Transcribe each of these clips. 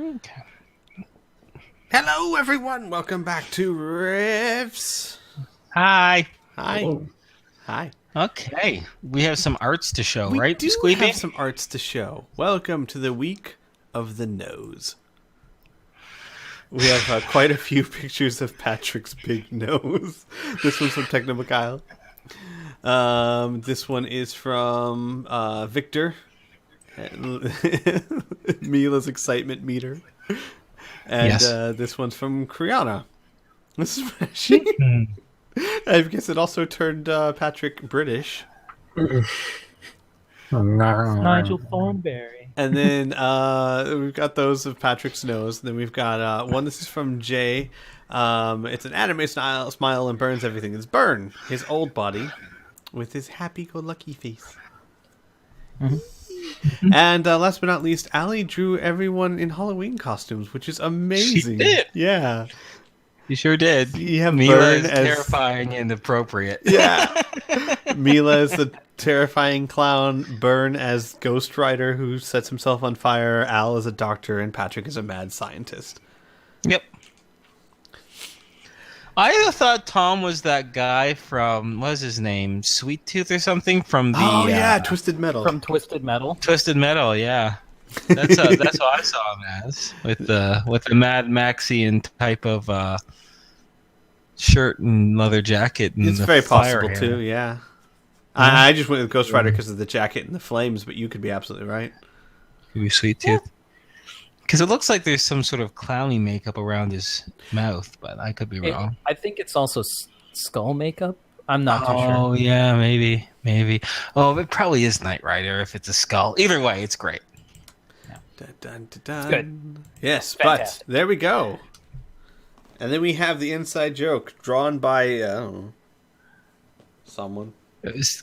Okay. Hello, everyone. Welcome back to Riffs. Hi. Hi. Hello. Hi. Okay. We have some arts to show, We right, do Squeeby? have some arts to show. Welcome to the week of the nose. We have quite a few pictures of Patrick's big nose. This one's from Technomikyle. This one is from Victor. Mila's excitement meter. And Yes. This one's from Criana. This is I guess it also turned Patrick British. Nigel. Thornberry. And then we've got those of Patrick's nose. And then we've got one. This is from Jay. It's an anime style smile and burns everything. It's Burn, his old body, with his happy-go-lucky face. Mm-hmm. And last but not least, Allie drew everyone in Halloween costumes, which is amazing. She did. Yeah. You sure did. You have Mila Burn is as terrifying and appropriate. Yeah. Mila is the terrifying clown, Burn as Ghost Rider who sets himself on fire, Al is a doctor, and Patrick is a mad scientist. Yep. I thought Tom was that guy from, what was his name? Sweet Tooth or something? From the Twisted Metal. From Twisted Metal. Twisted Metal, yeah. That's what I saw him as. With the Mad Maxian type of shirt and leather jacket. And It's the very fire possible hair. too, yeah. I just went with Ghost Rider because of the jacket and the flames, but you could be absolutely right. Could be Sweet Tooth. Because it looks like there's some sort of clowny makeup around his mouth, but I could be wrong. I think it's also skull makeup. I'm not too sure. Oh, yeah, maybe. Oh, it probably is Knight Rider if it's a skull. Either way, it's great. Dun, dun, dun, dun. Good. Yes, Fantastic. but there we go. And then we have the inside joke drawn by, I don't know, someone. It was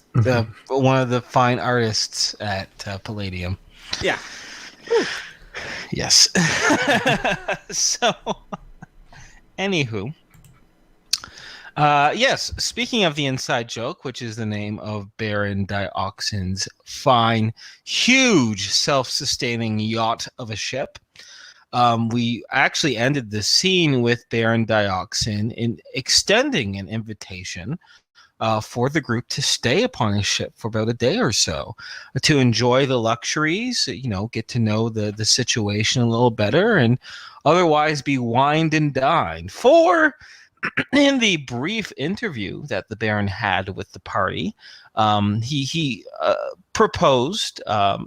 one of the fine artists at Palladium. Yeah. Yes. So, anywho. Yes, speaking of the inside joke, which is the name of Baron Dioxin's fine, huge, self-sustaining yacht of a ship, we actually ended the scene with Baron Dioxin in extending an invitation for the group to stay upon his ship for about a day or so, to enjoy the luxuries, get to know the situation a little better, and otherwise be wined and dined. For in the brief interview that the Baron had with the party, he proposed an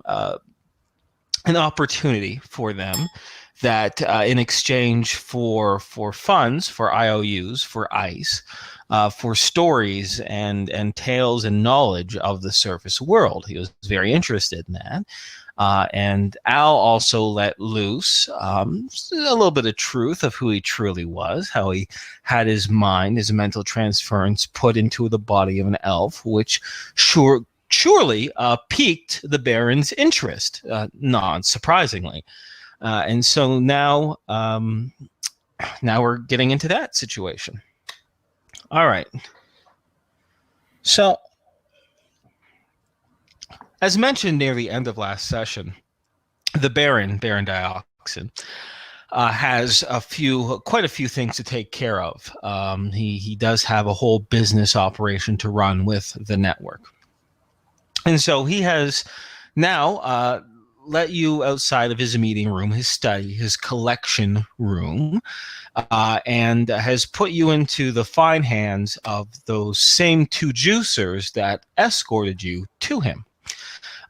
opportunity for them that in exchange for funds, for IOUs, for ICE, for stories and tales and knowledge of the surface world. He was very interested in that. And Al also let loose a little bit of truth of who he truly was, how he had his mind, his mental transference put into the body of an elf, which surely piqued the Baron's interest, non-surprisingly. And so now we're getting into that situation. All right. So, as mentioned near the end of last session, the Baron Dioxin, has quite a few things to take care of. He does have a whole business operation to run with the network. And so he has now let you outside of his meeting room, his study, his collection room, and has put you into the fine hands of those same two juicers that escorted you to him.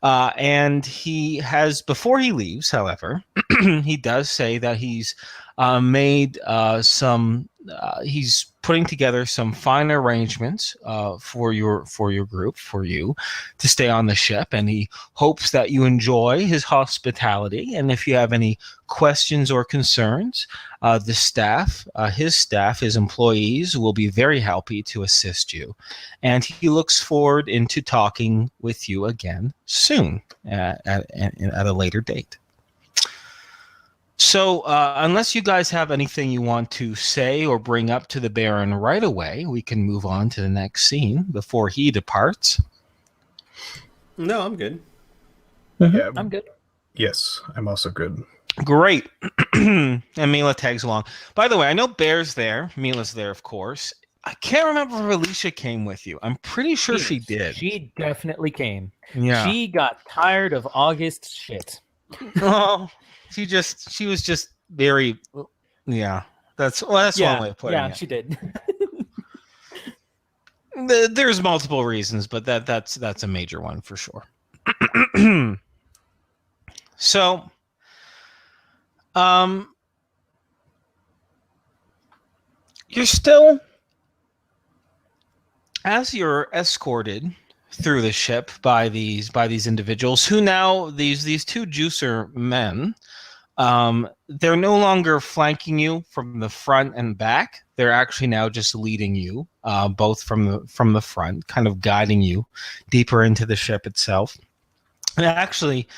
And he has, before he leaves, however, he does say that he's made he's putting together some fine arrangements for your group, for you, to stay on the ship, and he hopes that you enjoy his hospitality. And if you have any questions or concerns, the staff, his employees, will be very happy to assist you. And he looks forward into talking with you again soon at a later date. So, unless you guys have anything you want to say or bring up to the Baron right away, we can move on to the next scene before he departs. No, I'm good. Yeah, I'm good. Yes, I'm also good. Great. And Mila tags along. By the way, I know Bear's there. Mila's there, of course. I can't remember if Alicia came with you. I'm pretty sure she did. She definitely came. Yeah. She got tired of August's shit. Oh, she was just very, yeah. That's one way of putting it. Yeah, she did. There's multiple reasons, but that's a major one for sure. So, you're still, as you're escorted through the ship by these individuals who now these two juicer men, they're no longer flanking you from the front and back. They're actually now just leading you, both from the front, kind of guiding you deeper into the ship itself. And actually,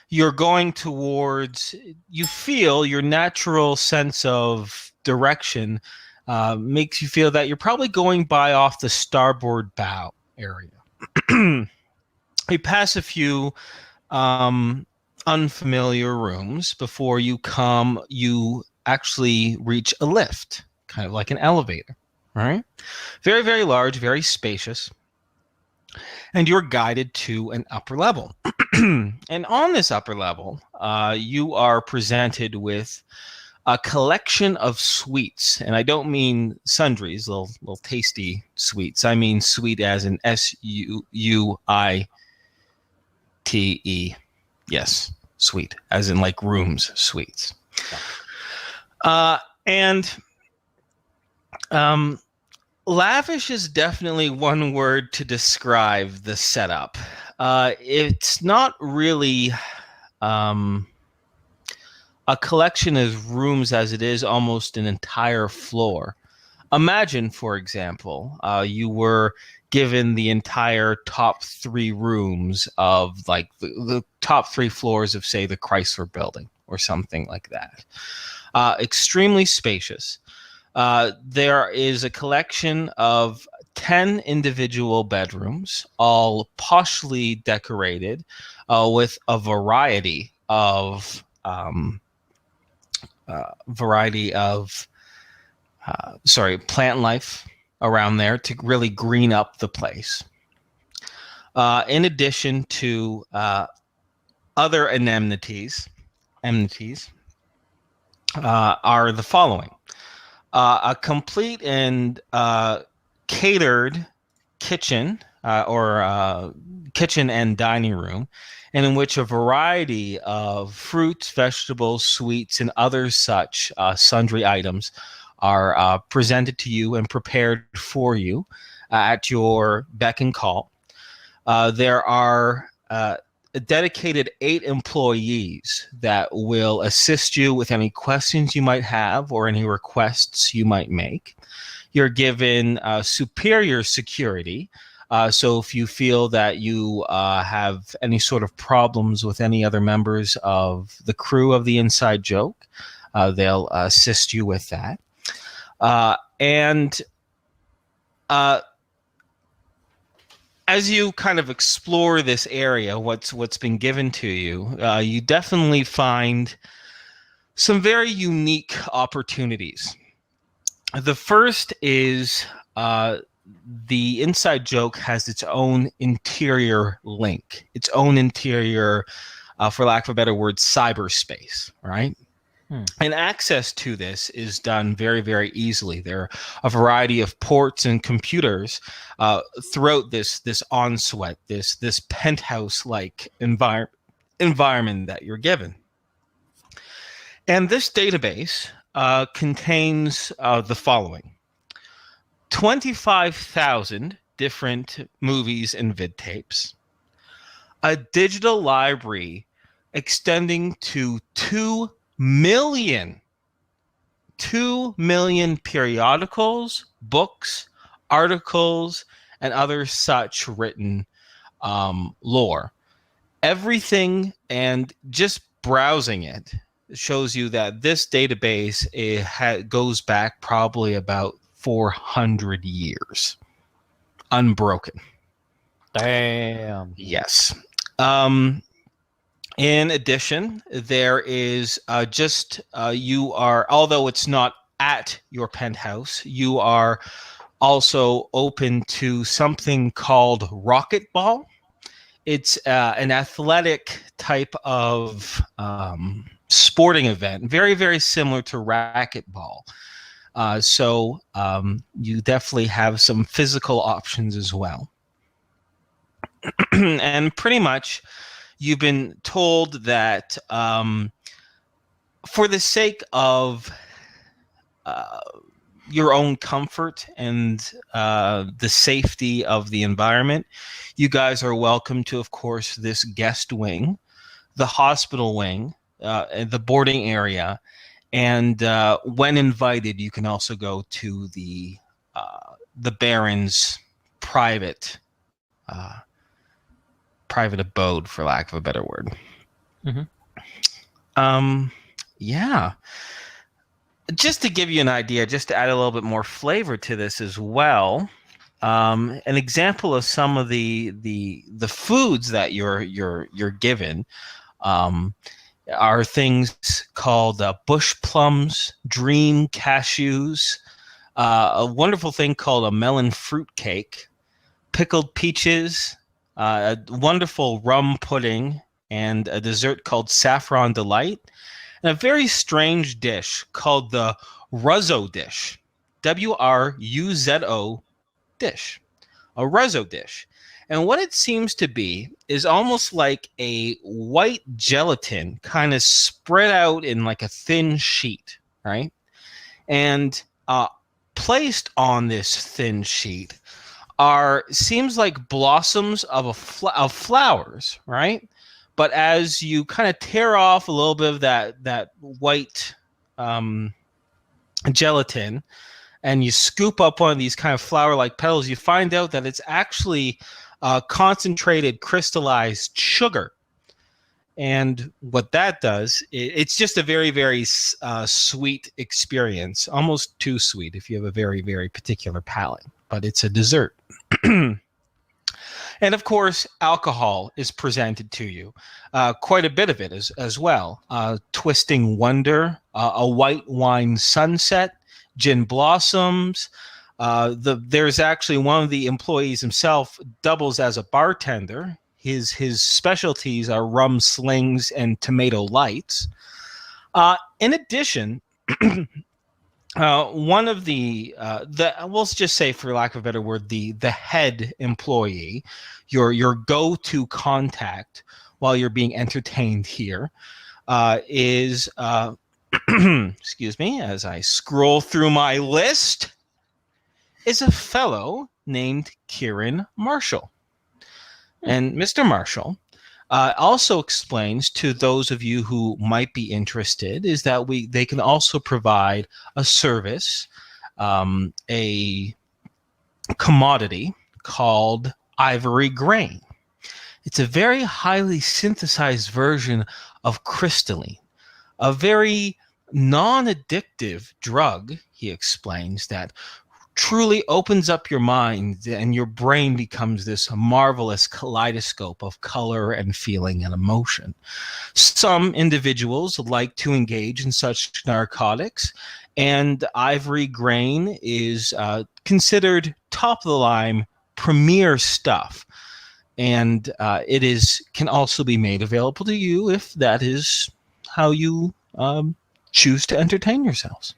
you're going towards, you feel your natural sense of direction makes you feel that you're probably going by off the starboard bow area. You pass a few unfamiliar rooms before you actually reach a lift, kind of like an elevator, right? Very, very large, very spacious. And you're guided to an upper level. And on this upper level, you are presented with a collection of sweets. And I don't mean sundries, little tasty sweets. I mean sweet as in SUUITE. Yes, sweet, as in like rooms sweets. And lavish is definitely one word to describe the setup. It's not really a collection of rooms as it is almost an entire floor. Imagine, for example, you were given the entire top 3 rooms of like the top 3 floors of, say, the Chrysler Building or something like that. Extremely spacious. There is a collection of 10 individual bedrooms, all poshly decorated with a variety of plant life around there to really green up the place. In addition to other amenities are the following. A complete and catered kitchen or kitchen and dining room, and in which a variety of fruits, vegetables, sweets, and other such sundry items are presented to you and prepared for you at your beck and call. There are dedicated 8 employees that will assist you with any questions you might have or any requests you might make. You're given superior security. So if you feel that you have any sort of problems with any other members of the crew of the Inside Joke, they'll assist you with that. As you kind of explore this area, what's been given to you, you definitely find some very unique opportunities. The first is the Inside Joke has its own interior link, its own interior, for lack of a better word, cyberspace, right? And access to this is done very, very easily. There are a variety of ports and computers throughout this ensuite, this penthouse-like environment that you're given. And this database contains the following: 25,000 different movies and vid tapes, a digital library extending to 2 million periodicals, books, articles, and other such written lore. Everything, and just browsing it shows you that this database goes back probably about 400 years, unbroken. Damn. Yes. In addition, there is you are, although it's not at your penthouse, you are also open to something called racquetball. It's an athletic type of sporting event, very, very similar to racquetball. So you definitely have some physical options as well. And pretty much you've been told that for the sake of uh, your own comfort and the safety of the environment, you guys are welcome to, of course, this guest wing, the hospital wing, the boarding area, and when invited, you can also go to the Baron's private private abode, for lack of a better word. Mm-hmm. Yeah. Just to give you an idea, just to add a little bit more flavor to this as well, an example of some of the foods that you're given are things called bush plums, dream cashews, a wonderful thing called a melon fruit cake, pickled peaches, a wonderful rum pudding, and a dessert called saffron delight, and a very strange dish called the Ruzzo dish, Wruzo dish, a Ruzzo dish. And what it seems to be is almost like a white gelatin kind of spread out in like a thin sheet, right? And placed on this thin sheet seems like blossoms of of flowers, right? But as you kind of tear off a little bit of that white gelatin, and you scoop up one of these kind of flower-like petals, you find out that it's actually concentrated crystallized sugar. And what that does, it's just a very, very sweet experience, almost too sweet if you have a very, very particular palate. But it's a dessert. And of course, alcohol is presented to you, quite a bit of it as well. Twisting Wonder, a white wine sunset, gin blossoms. There's actually one of the employees himself doubles as a bartender. His specialties are rum slings and tomato lights. In addition, one of the we'll just say, for lack of a better word, the head employee, your go-to contact while you're being entertained here, is excuse me as I scroll through my list, is a fellow named Kieran Marshall. And Mr. Marshall also explains to those of you who might be interested is that they can also provide a service, a commodity called ivory grain. It's a very highly synthesized version of crystalline, a very non-addictive drug, he explains, that truly opens up your mind and your brain becomes this marvelous kaleidoscope of color and feeling and emotion. Some individuals like to engage in such narcotics, and ivory grain is considered top of the line premier stuff. And it can also be made available to you if that is how you choose to entertain yourselves.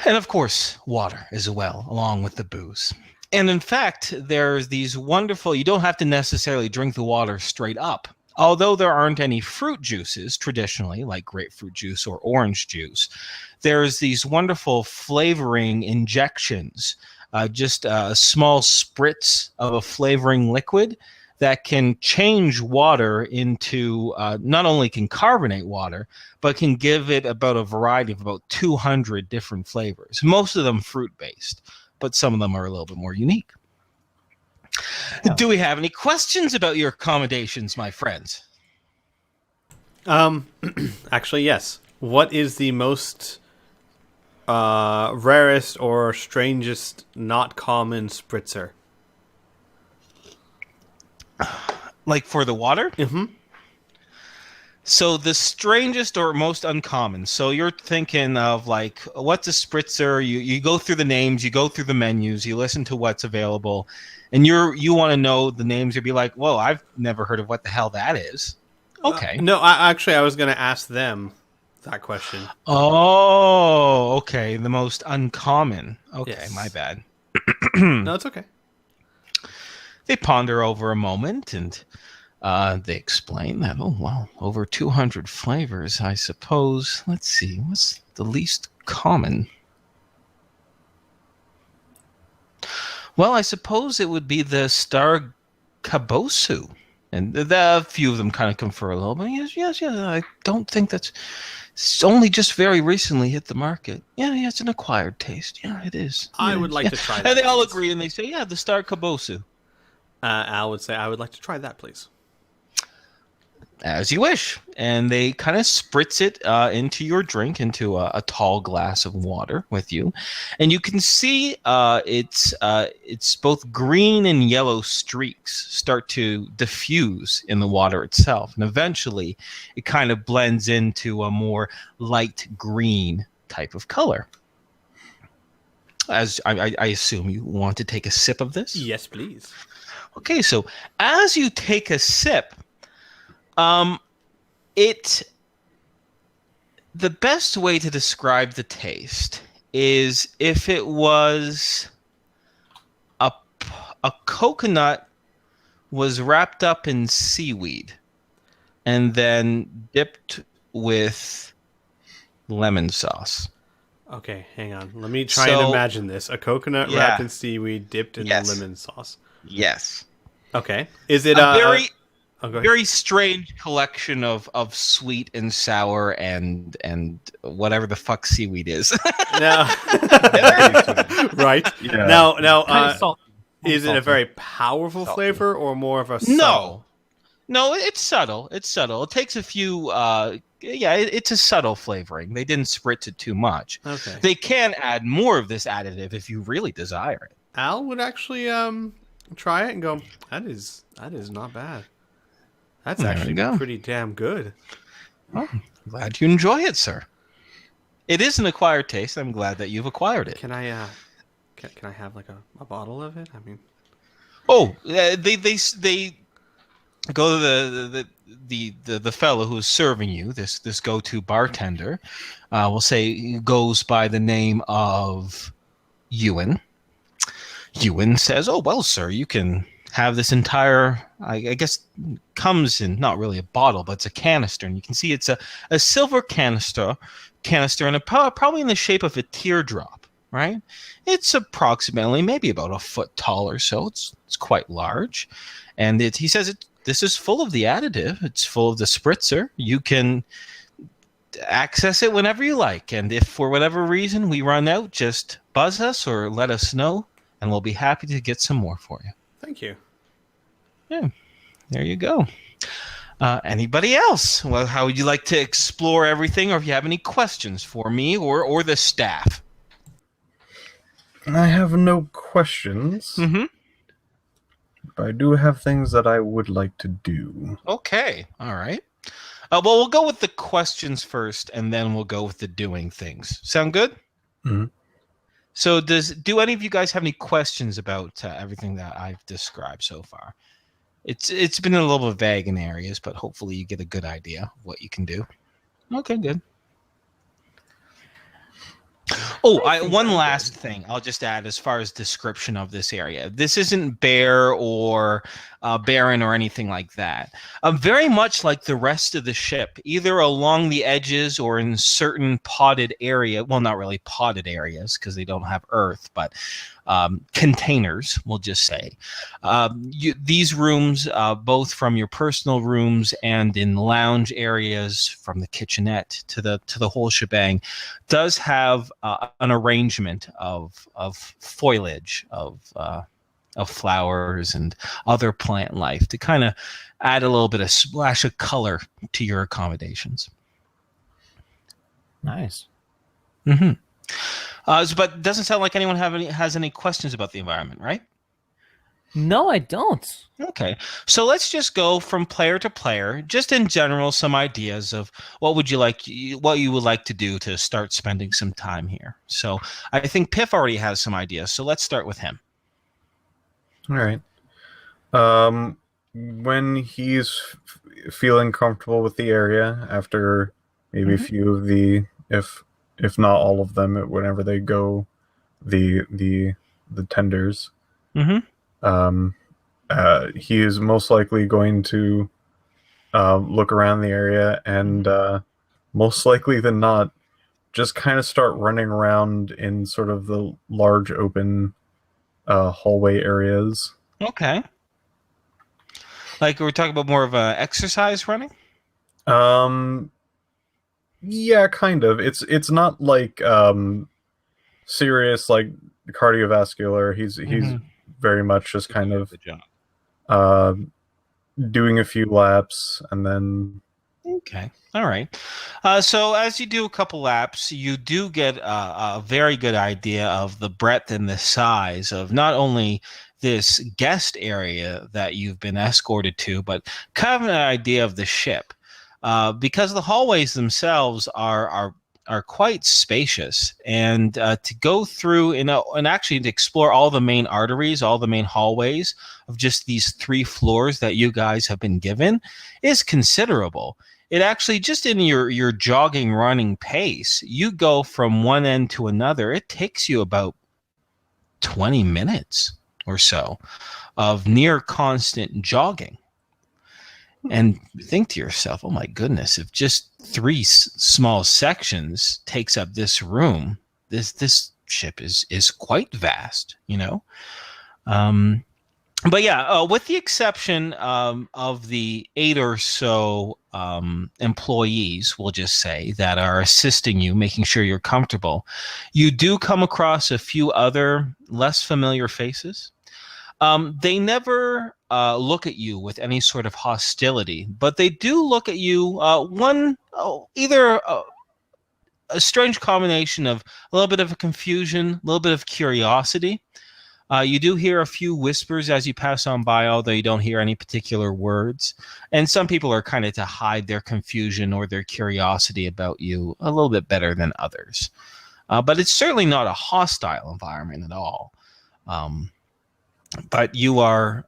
And of course, water as well, along with the booze. And in fact, there's these wonderful, you don't have to necessarily drink the water straight up. Although there aren't any fruit juices traditionally, like grapefruit juice or orange juice, there's these wonderful flavoring injections, just a small spritz of a flavoring liquid that can change water into, not only can carbonate water, but can give it about a variety of about 200 different flavors. Most of them fruit-based, but some of them are a little bit more unique. Yeah. Do we have any questions about your accommodations, my friends? Actually, yes. What is the most rarest or strangest, not common spritzer? Like for the water? Mm-hmm. So the strangest or most uncommon. So you're thinking of like what's a spritzer? You go through the names, you go through the menus, you listen to what's available, and you want to know the names. You'd be like, "Whoa, I've never heard of what the hell that is." Okay. No, I was going to ask them that question. Oh, okay. The most uncommon. Okay, Yes. my bad. No, it's okay. They ponder over a moment and they explain that, oh, well, over 200 flavors, I suppose. Let's see, what's the least common? Well, I suppose it would be the Star Kabosu. And a few of them kind of confer a little bit. Yes. I don't think that's... It's only just very recently hit the market. Yeah, it's an acquired taste. Yeah, it is. I would like to try that. And they all please. agree, and they say, yeah, the Star Kabosu. Al would say, I would like to try that, please. As you wish. And they kind of spritz it into your drink, into a tall glass of water with you. And you can see it's both green and yellow streaks start to diffuse in the water itself. And eventually, it kind of blends into a more light green type of color. As I assume you want to take a sip of this? Yes, please. Okay, so as you take a sip, the best way to describe the taste is if it was a coconut was wrapped up in seaweed and then dipped with lemon sauce. Okay, hang on. Let me try and imagine this. A coconut wrapped in seaweed dipped in lemon sauce. Yes. Okay. Is it very strange collection of sweet and sour and whatever the fuck seaweed is. Now, right. Yeah. Now, Salty. is it a very powerful flavor or more of a subtle? No, it's subtle. It's subtle. It takes a few. It's a subtle flavoring. They didn't spritz it too much. Okay. They can add more of this additive if you really desire it. Al would actually try it and go, that is not bad. That's There actually you go. pretty damn good. Oh, glad you enjoy it, sir. It is an acquired taste. I'm glad that you've acquired it. Can I can I have like a bottle of it? I mean, They go to the fellow who's serving you, this go-to bartender. We'll say he goes by the name of Ewan. Ewan says, "Oh well, sir, you can have this entire. I guess comes in not really a bottle, but it's a canister, and you can see it's a silver canister, and probably in the shape of a teardrop. Right? It's approximately maybe about a foot tall or so. It's quite large, and he says this is full of the additive. It's full of the spritzer. You can access it whenever you like, and if for whatever reason we run out, just buzz us or let us know, and we'll be happy to get some more for you." thank you. Yeah, there you go. Anybody else? Well, how would you like to explore everything, or if you have any questions for me or the staff? I have no questions, Mm-hmm. but I do have things that I would like to do. Okay, all right. Well, we'll go with the questions first, and then we'll go with the doing things. Sound good? Mm-hmm. So, do any of you guys have any questions about everything that I've described so far? It's been a little bit vague in areas, but hopefully you get a good idea of what you can do. Okay, good. Oh, one last thing I'll just add as far as description of this area. This isn't bare or barren or anything like that. Very much like the rest of the ship, either along the edges or in certain potted area. Well, not really potted areas because they don't have earth, but containers, we'll just say. These rooms, both from your personal rooms and in lounge areas, from the kitchenette to the whole shebang, does have an arrangement of foliage, of flowers and other plant life to kind of add a little bit of splash of color to your accommodations. Nice. Mm-hmm. But it doesn't sound like anyone has any questions about the environment, right? No, I don't. Okay, so let's just go from player to player, just in general, some ideas of what you would like to do to start spending some time here. So I think Piff already has some ideas, so let's start with him. All right. When he's feeling comfortable with the area after maybe a few of the, if not all of them, whenever they go, the tenders, Mm-hmm. he is most likely going to look around the area and most likely than not, just kind of start running around in sort of the large open hallway areas. Okay. Like we're talking about more of a exercise running? Um, yeah, kind of. It's not like serious like cardiovascular. He's very much just kind of The job. uh, doing a few laps and then. Okay. All right. So as you do a couple laps, you do get a very good idea of the breadth and the size of not only this guest area that you've been escorted to, but kind of an idea of the ship. Because the hallways themselves are quite spacious, and to go through and actually to explore all the main arteries, all the main hallways of just these 3 floors that you guys have been given is considerable. It actually, just in your jogging running pace, you go from one end to another. It takes you about 20 minutes or so of near constant jogging. And think to yourself, oh my goodness, if just 3 small sections takes up this room, this ship is quite vast, you know? But yeah, with the exception of the 8 or so employees, we'll just say, that are assisting you, making sure you're comfortable, you do come across a few other less familiar faces. They never look at you with any sort of hostility, but they do look at you, either a strange combination of a little bit of a confusion, a little bit of curiosity. You do hear a few whispers as you pass on by, although you don't hear any particular words. And some people are kind of to hide their confusion or their curiosity about you a little bit better than others. But it's certainly not a hostile environment at all. But you are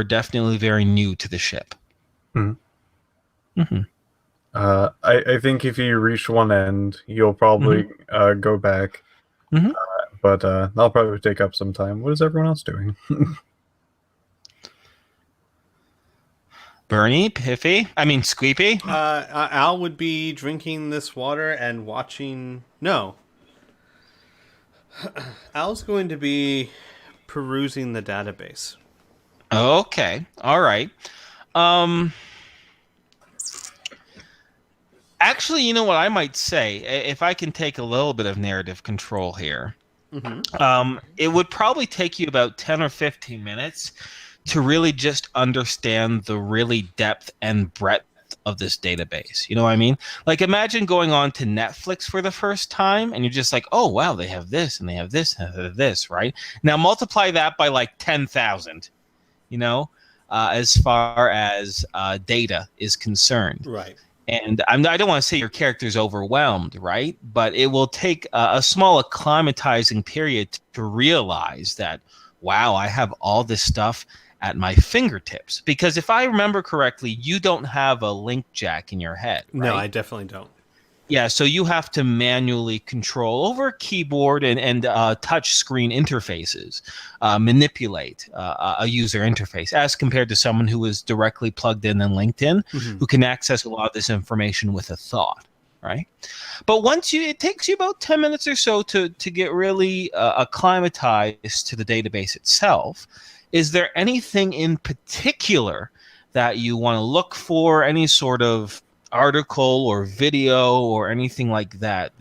definitely very new to the ship. Mm-hmm. Mm-hmm. I think if you reach one end, you'll probably go back. Mm-hmm. But that'll probably take up some time. What is everyone else doing? Bernie, Piffy, Squeepy. Al would be drinking this water and watching. No, Al's going to be perusing the database. Okay, all right. Actually, you know what I might say, if I can take a little bit of narrative control here. It would probably take you about 10 or 15 minutes to really just understand the really depth and breadth of this database. You know what I mean? Like, imagine going on to Netflix for the first time and you're just like, oh, wow, they have this and they have this and they have this, right? Now multiply that by like 10,000, as far as data is concerned. Right. And I don't want to say your character's overwhelmed, right? But it will take a small acclimatizing period to realize that, wow, I have all this stuff at my fingertips. Because if I remember correctly, you don't have a link jack in your head, right? No, I definitely don't. Yeah, so you have to manually control over keyboard and touch screen interfaces, manipulate a user interface as compared to someone who is directly plugged in and linked in, who can access a lot of this information with a thought, right? But it takes you about 10 minutes or so to get really acclimatized to the database itself. Is there anything in particular that you want to look for, any sort of article or video or anything like that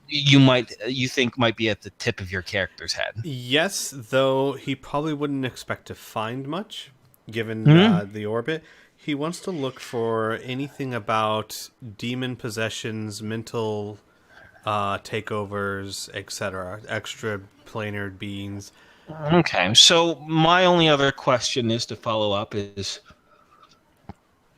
you think might be at the tip of your character's head? Yes, though he probably wouldn't expect to find much, given the orbit. He wants to look for anything about demon possessions, mental takeovers, etc., extra planar beings. Okay, so my only other question is to follow up is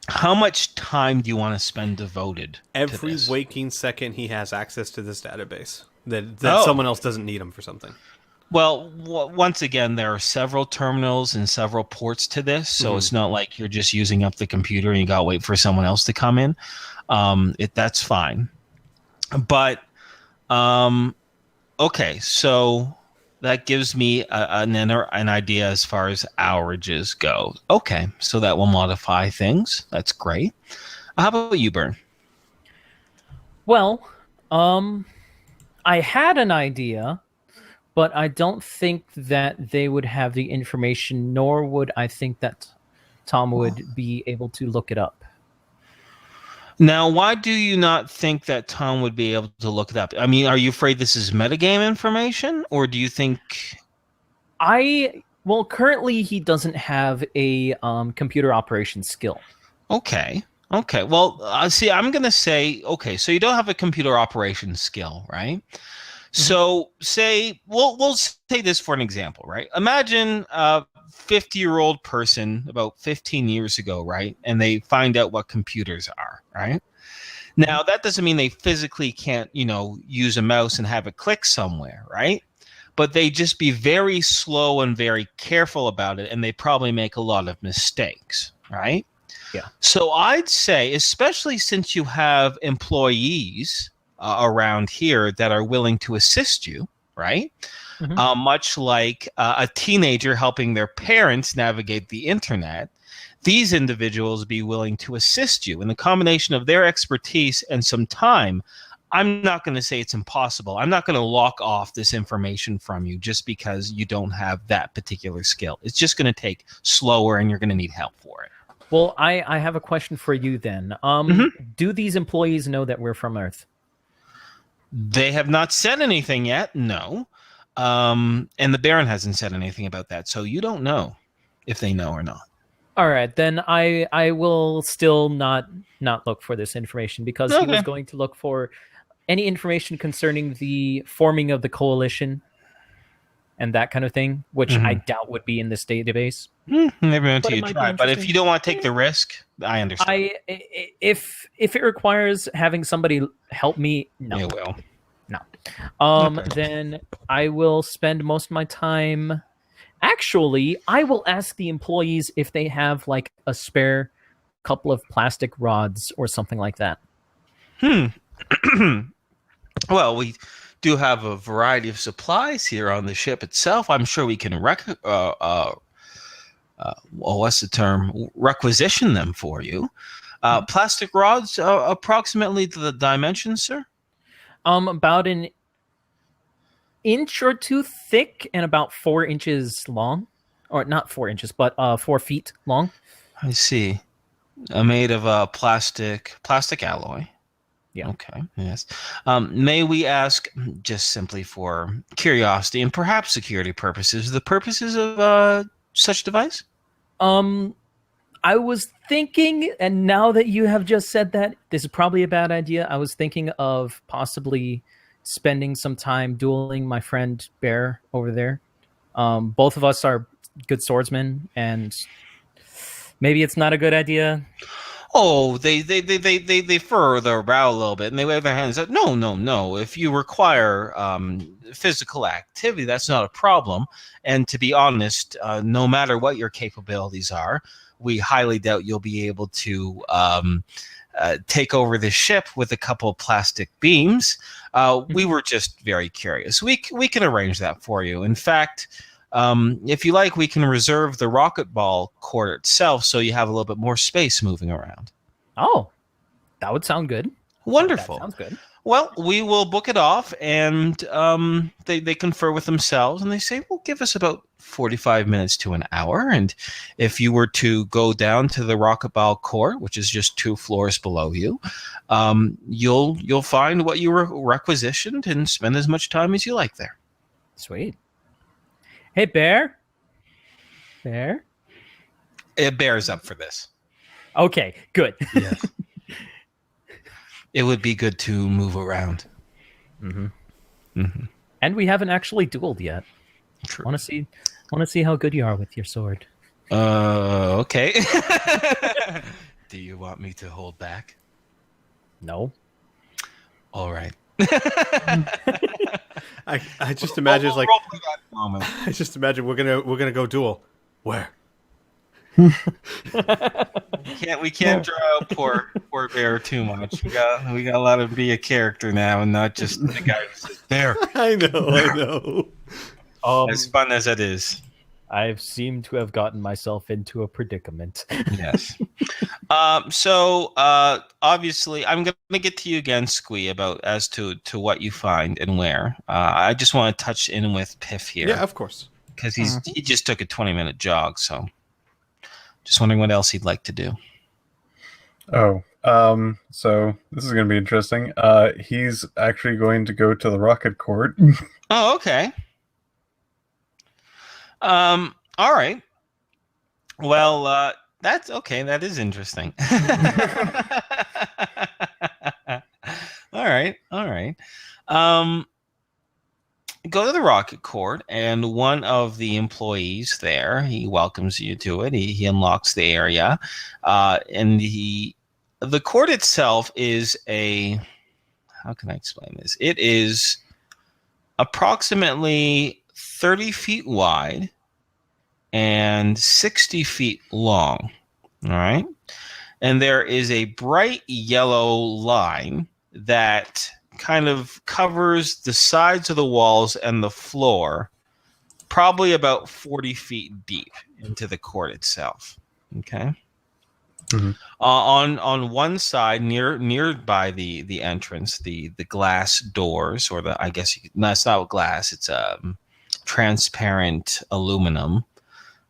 how much time do you want to spend devoted to Every this? waking second, he has access to this database. That Oh, someone else doesn't need him for something. well, once again, there are several terminals and several ports to this, so Mhm. it's not like you're just using up the computer and you got to wait for someone else to come in. That's fine. But um, okay, so that gives me an idea as far as hourages go. Okay, so that will modify things. That's great. How about you, Bern? Well, um, I had an idea, but I don't think that they would have the information, nor would I think that Tom would be able to look it up. Now, why do you not think that Tom would be able to look it up? I mean, are you afraid this is metagame information, or do you think? Well, currently he doesn't have a computer operations skill. Okay, okay. Well, see, I'm gonna say okay. So you don't have a computer operations skill, right? Mhm. So say we'll say this for an example, right? Imagine a 50-year-old person about 15 years ago, right? And they find out what computers are, right? Mhm. Now that doesn't mean they physically can't, use a mouse and have it click somewhere, right? But they just be very slow and very careful about it, and they probably make a lot of mistakes, right? Yeah. So I'd say, especially since you have employees around here that are willing to assist you, right? Mhm. Much like a teenager helping their parents navigate the internet, these individuals be willing to assist you. In the combination of their expertise and some time, I'm not going to say it's impossible. I'm not going to lock off this information from you just because you don't have that particular skill. It's just going to take slower and you're going to need help for it. Well, I have a question for you then. Mhm. Do these employees know that we're from Earth? They have not said anything yet, no. And the Baron hasn't said anything about that, so you don't know if they know or not. All right, then I will still not look for this information because he was Okay. going to look for any information concerning the forming of the coalition and that kind of thing, which I Mm-hmm. doubt would be in this database. Maybe But until it you might be try. But if interesting. you don't want to take Eh, the risk, I understand. if it requires having somebody help me, no, It will. no. Okay. Then I will spend most of my time. Actually, I will ask the employees if they have like a spare couple of plastic rods or something like that. Hmm. Well, we do have a variety of supplies here on the ship itself. I'm sure we can well, what's the term? Requisition them for you. Plastic rods, approximately the dimensions, sir. About an inch or two thick and about 4 inches long, or not 4 inches, but 4 feet long. I see. Made of plastic alloy. Yeah. Okay. Yes. May we ask, just simply for curiosity and perhaps security purposes, the purposes of such device? Um, I was thinking, and now that you have just said that, this is probably a bad idea. I was thinking of possibly spending some time dueling my friend Bear over there. Both of us are good swordsmen, and maybe it's not a good idea. Oh, they furrow their brow a little bit and they wave their hands up. No, no, no. If you require physical activity, that's not a problem. And to be honest, no matter what your capabilities are, we highly doubt you'll be able to take over the ship with a couple of plastic beams. We were just very curious. We can arrange that for you. In fact, if you like, we can reserve the rocket ball court itself so you have a little bit more space moving around. Oh, that would sound good. That Wonderful. sounds good. Well, we will book it off, and they confer with themselves, and they say, well, give us about 45 minutes to an hour. And if you were to go down to the rocket ball court, which is just 2 floors below you, you'll find what you were requisitioned and spend as much time as you like there. Sweet. Hey, Bear. Bear. It bears up for this. Okay, good. Yes. It would be good to move around. Mm-hmm. Mm-hmm. And we haven't actually dueled yet. True. Want to see how good you are with your sword. Okay. Do you want me to hold back? No. All right. I just imagine it's like roll for that moment. I just imagine we're gonna go duel. Where? We can't draw out poor Bear too much. We got to let him be a character now, and not just the guy who says Bear. I know. As fun as it is. I've seemed to have gotten myself into a predicament. Yes. So obviously, I'm going to get to you again, Squee, about as to what you find and where. I just want to touch in with Piff here. Yeah, of course. Because he just took a 20-minute jog, so just wondering what else he'd like to do. Oh, so this is going to be interesting. He's actually going to go to the rocket court. Oh, okay. All right. Well, that's okay. That is interesting. All right. Go to the rocket court, and one of the employees there, he welcomes you to it. He unlocks the area, and the court itself is how can I explain this? It is approximately 30 feet wide and 60 feet long. All right. And there is a bright yellow line that kind of covers the sides of the walls and the floor, probably about 40 feet deep into the court itself. Okay. Mm-hmm. On one side, nearby the entrance, the glass doors, or no, it's not glass, it's transparent aluminum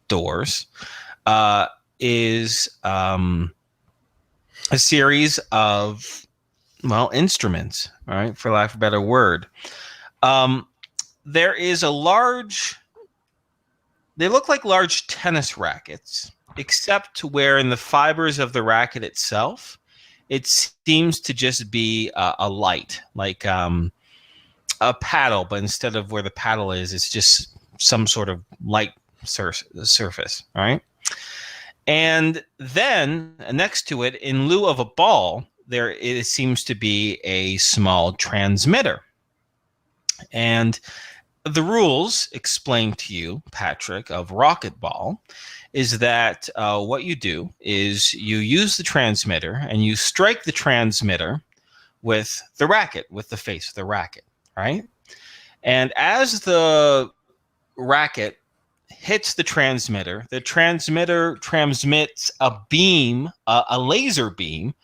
doors, is a series of instruments, all right, for lack of a better word. There is they look like large tennis rackets, except where in the fibers of the racket itself, it seems to just be a light, like a paddle, but instead of where the paddle is, it's just some sort of light surface, right? And then next to it, in lieu of a ball, it seems to be a small transmitter. And the rules explained to you, Patrick, of Rocket Ball is that what you do is you use the transmitter and you strike the transmitter with the racket, with the face of the racket, right? And as the racket hits the transmitter transmits a beam, a laser beam,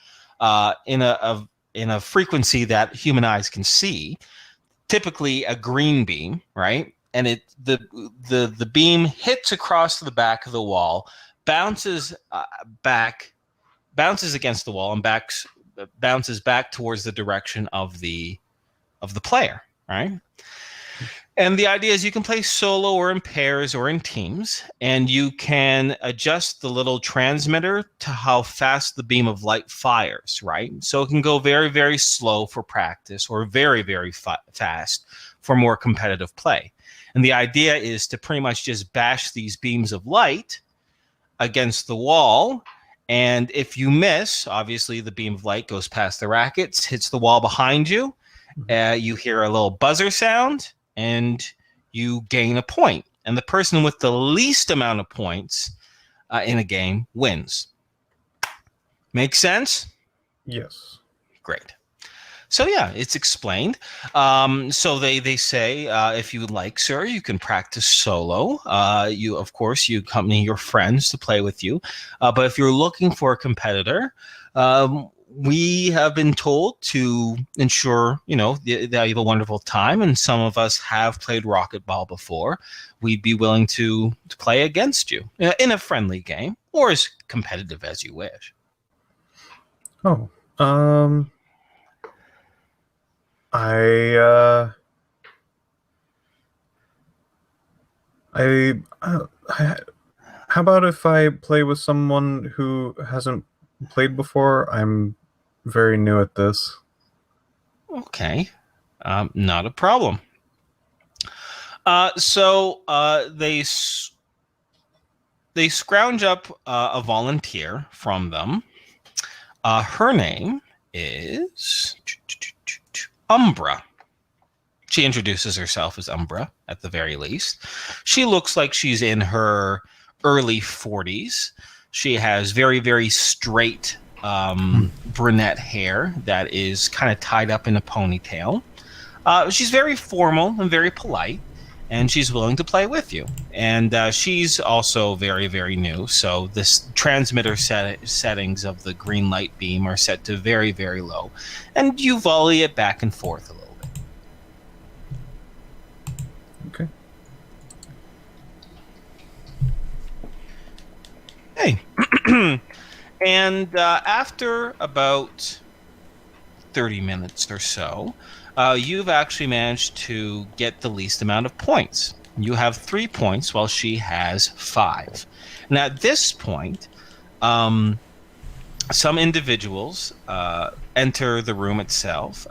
in a frequency that human eyes can see, typically a green beam, right? And the beam hits across the back of the wall, bounces against the wall, and bounces back towards the direction of the player, right? And the idea is you can play solo or in pairs or in teams, and you can adjust the little transmitter to how fast the beam of light fires, right? So it can go very, very slow for practice or very, very fast for more competitive play. And the idea is to pretty much just bash these beams of light against the wall. And if you miss, obviously the beam of light goes past the rackets, hits the wall behind you. You hear a little buzzer sound, and you gain a point. And the person with the least amount of points in a game wins. Make sense? Yes. Great. So yeah, it's explained. So they say, if you would like, sir, you can practice solo. You accompany your friends to play with you. But if you're looking for a competitor, we have been told to ensure, that you have a wonderful time, and some of us have played Rocket Ball before. We'd be willing to play against you in a friendly game, or as competitive as you wish. Oh, how about if I play with someone who hasn't played before? I'm very new at this. Okay, not a problem. They scrounge up a volunteer from them. Her name is Umbra. She introduces herself as Umbra at the very least. She looks like she's in her early 40s. She has very, very straight brunette hair that is kind of tied up in a ponytail. She's very formal and very polite, and she's willing to play with you. And she's also very, very new. So this transmitter settings of the green light beam are set to very, very low. And you volley it back and forth a little bit. Okay. Hey. And after about 30 minutes or so, you've actually managed to get the least amount of points. You have 3 points while she has 5. And at this point, some individuals enter the room itself.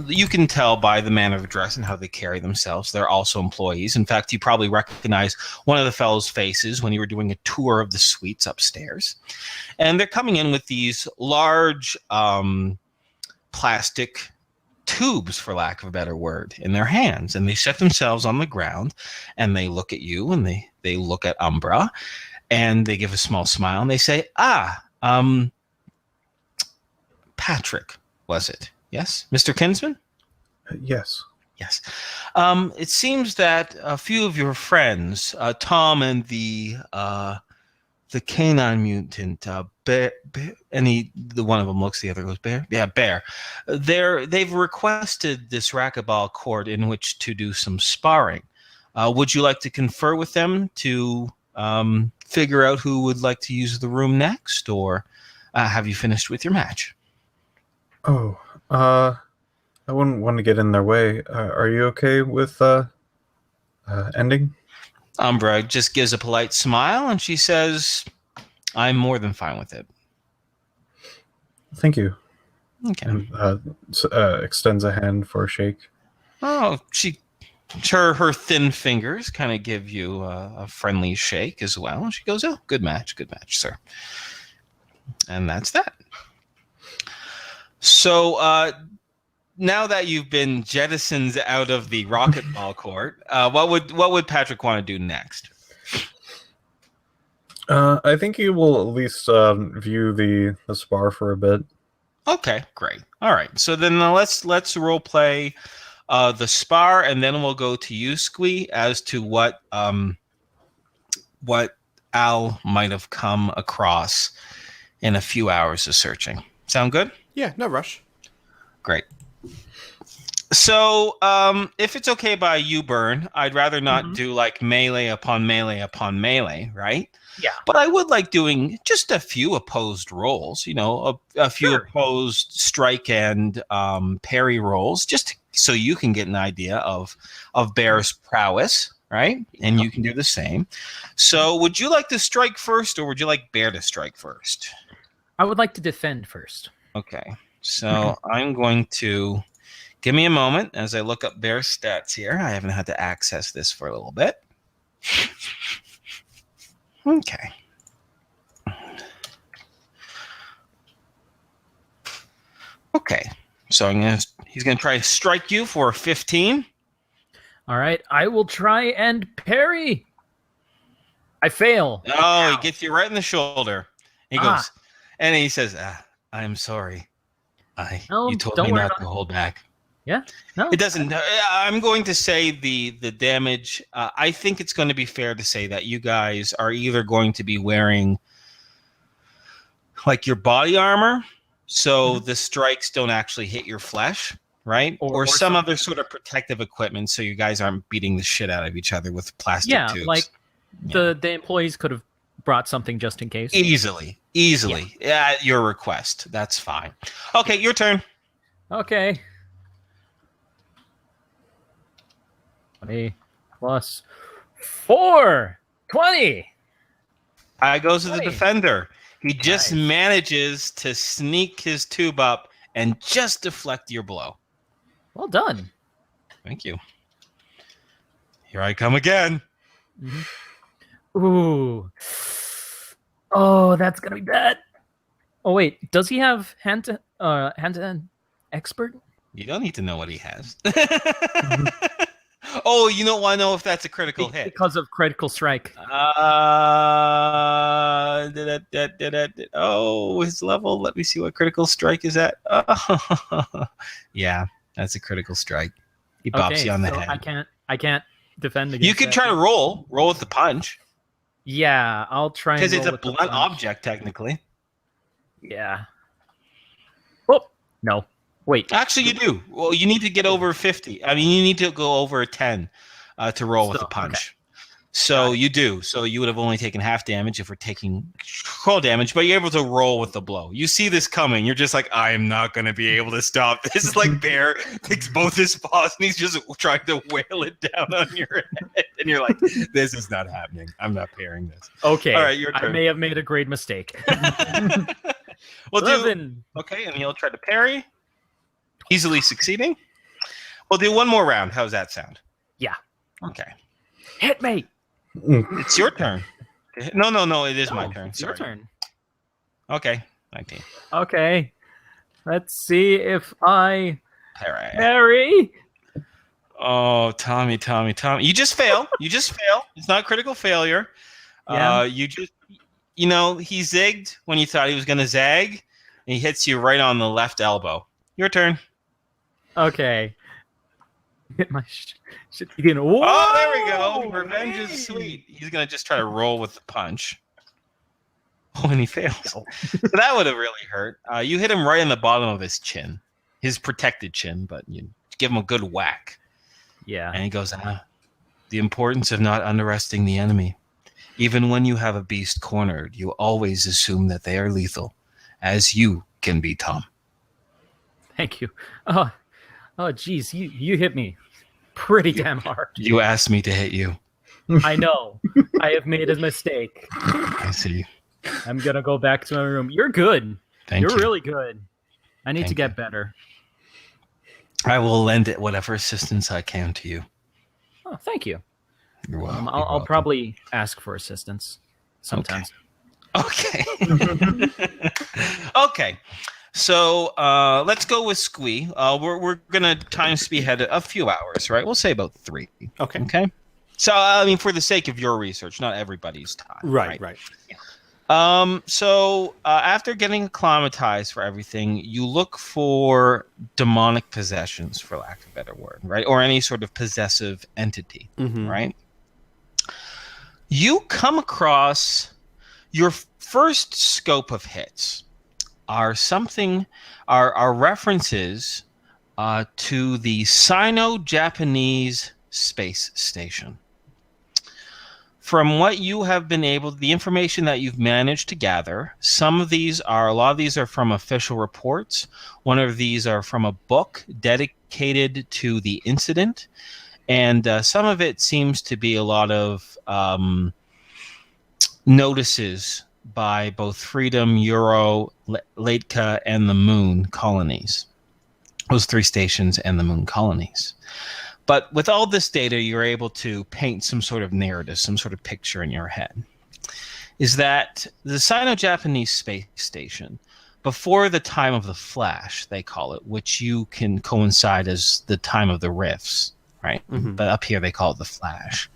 You can tell by the manner of dress and how they carry themselves. They're also employees. In fact, you probably recognize one of the fellows' faces when you were doing a tour of the suites upstairs. And they're coming in with these large plastic tubes, for lack of a better word, in their hands. And they set themselves on the ground, and they look at you, and they look at Umbra, and they give a small smile, and they say, Patrick, was it? Yes? Mr. Kinsman? Yes. Yes. It seems that a few of your friends, Tom and the canine mutant, Bear, the one of them looks, the other goes, Bear? Yeah, Bear. They've requested this racquetball court in which to do some sparring. Would you like to confer with them to figure out who would like to use the room next, or have you finished with your match? Oh, I wouldn't want to get in their way. Are you okay with ending? Umbra just gives a polite smile, and she says, I'm more than fine with it. Thank you. Okay. And extends a hand for a shake. Oh, her thin fingers kind of give you a friendly shake as well. And she goes, oh, good match, sir. And that's that. So now that you've been jettisoned out of the racquetball court, what would Patrick want to do next? I think he will at least view the spar for a bit. Okay, great. All right. So then let's role play the spar, and then we'll go to you, Squee, as to what Al might have come across in a few hours of searching. Sound good? Yeah, no rush. Great. So, if it's okay by you, Burn, I'd rather not do like melee upon melee upon melee, right? Yeah. But I would like doing just a few opposed rolls, a few opposed strike and parry rolls, just so you can get an idea of Bear's prowess, right? And you can do the same. So, would you like to strike first, or would you like Bear to strike first? I would like to defend first. Okay. So, I'm going to... Give me a moment as I look up Bear's stats here. I haven't had to access this for a little bit. Okay. Okay. So he's gonna try to strike you for 15. All right. I will try and parry. I fail. Oh, Ow. He gets you right in the shoulder. He goes, and he says, I'm sorry. You told me not to hold back. Yeah, no, it doesn't. I'm going to say the damage. I think it's going to be fair to say that you guys are either going to be wearing like your body armor, so the strikes don't actually hit your flesh, right? Or some other sort of protective equipment, so you guys aren't beating the shit out of each other with plastic tubes. Yeah, like the employees could have brought something just in case. Easily. Yeah, at your request. That's fine. Okay, your turn. Okay. 20 plus 4. 20. I goes to the defender. He just manages to sneak his tube up and just deflect your blow. Well done. Thank you. Here I come again. Ooh. Oh, that's gonna be bad. Oh wait, does he have hand-to-hand expert? You don't need to know what he has. Oh, you don't want to know if that's a critical hit. Because of critical strike. Oh, his level. Let me see what critical strike is at. Yeah, that's a critical strike. He bops you on the head. I can't defend against You could that. try to roll with the punch. Yeah, I'll try because and it's a blunt object technically. Yeah. Oh no! Wait. Actually, you do. Well, you need to get over 50. I mean, you need to go over 10 to roll with the punch. Okay. So you do. So you would have only taken half damage if we're taking full damage, but you're able to roll with the blow. You see this coming. You're just like, I am not going to be able to stop this. It's like Bear takes both his paws and he's just trying to wail it down on your head. And you're like, this is not happening. I'm not parrying this. Okay. All right, your turn. I may have made a great mistake. We'll do. Okay, and he'll try to parry. Easily succeeding. We'll do one more round. How's that sound? Yeah. Okay. Hit me. It's your turn. No. It is my turn. It's your turn. Okay. 19. Okay. Let's see if I parry. Oh, Tommy. You just fail. It's not a critical failure. Yeah. He zigged when you thought he was going to zag, and he hits you right on the left elbow. Your turn. Okay. Hit my shit again. Oh, there we go. Revenge is sweet. He's going to just try to roll with the punch. Oh, and he fails. So that would have really hurt. You hit him right in the bottom of his chin. His protected chin, but you give him a good whack. Yeah. And he goes, the importance of not underestimating the enemy. Even when you have a beast cornered, you always assume that they are lethal, as you can be, Tom. Thank you. Oh, geez, you hit me pretty damn hard. You asked me to hit you. I know. I have made a mistake. I see. I'm gonna go back to my room. You're good. Thank you. You're really good. I need to get better. I will lend it whatever assistance I can to you. Oh, thank you. You're welcome. I'll probably ask for assistance sometimes. Okay. Okay. So let's go with Squee. We're gonna time speedhead a few hours, right? We'll say about 3. Okay. So I mean, for the sake of your research, not everybody's time. Right. Yeah. So after getting acclimatized for everything, you look for demonic possessions, for lack of a better word, right? Or any sort of possessive entity, right? You come across your first scope of hits are references to the Sino-Japanese space station. From what you have been the information that you've managed to gather, a lot of these are from official reports. One of these are from a book dedicated to the incident. And some of it seems to be a lot of notices by both Freedom, Euro, Leitka, and the Moon colonies. Those 3 stations and the Moon colonies. But with all this data, you're able to paint some sort of narrative, some sort of picture in your head. Is that the Sino-Japanese space station, before the time of the Flash, they call it, which you can coincide as the time of the rifts, right? But up here they call it the Flash.